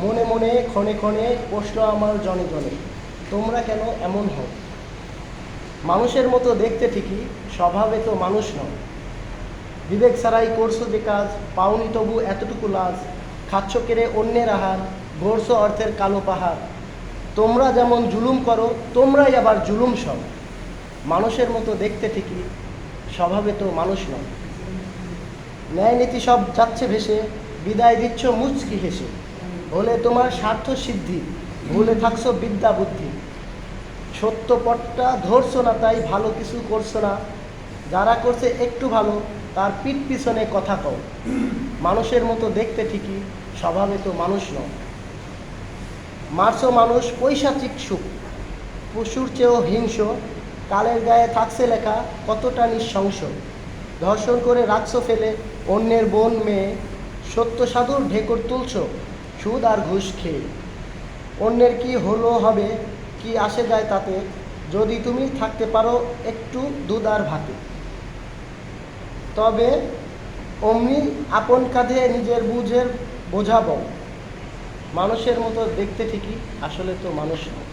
মনে মনে ক্ষণে ক্ষণে প্রশ্ন আমার জনে জনে, তোমরা কেন এমন হও? মানুষের মতো দেখতে ঠিকই, স্বভাবে তো মানুষ নয়। বিবেক ছাড়াই করছো যে কাজ, পাওনি তবু এতটুকু লাজ। খাচ্ছ কেড়ে অন্যের আহার, গড়ছ অর্থের কালো পাহাড়। তোমরা যেমন জুলুম করো, তোমরাই আবার জুলুম সব। মানুষের মতো দেখতে ঠিকই, স্বভাবে তো মানুষ নয়। ন্যায় নীতি সব যাচ্ছে ভেসে, বিদায় দিচ্ছ মুচকি হেসে। হলে তোমার স্বার্থ সিদ্ধি, ভুলে থাকছো বিদ্যা বুদ্ধি। সত্য পথটা ধরছো না, তাই ভালো কিছু করছো না। যারা করছে একটু ভালো, তার পিঠ পিছনে কথা কও। মানুষের মতো দেখতে ঠিকই, স্বভাবে তো মানুষ নয়। মারছো মানুষ পৈশাচিক সুখ, পশুর চেয়েও হিংস্র। কালের গায়ে থাকছে লেখা কতটা নৃশংস। ধর্ষণ করে রাখছো ফেলে অন্যের বোন মেয়ে। সত্য সাধুর ঢেকর তুলছো সুদ আর ঘুষ খেয়ে। অন্যের কি হলো হবে, কি আসে যায় তাতে, যদি তুমি থাকতে পারো একটু দুধ আর ভাতে। তবে অমনি আপন কাঁধে নিজের বুঝের বোঝাবো। মানুষের মতো দেখতে ঠিকই, আসলে তো মানুষ নয়।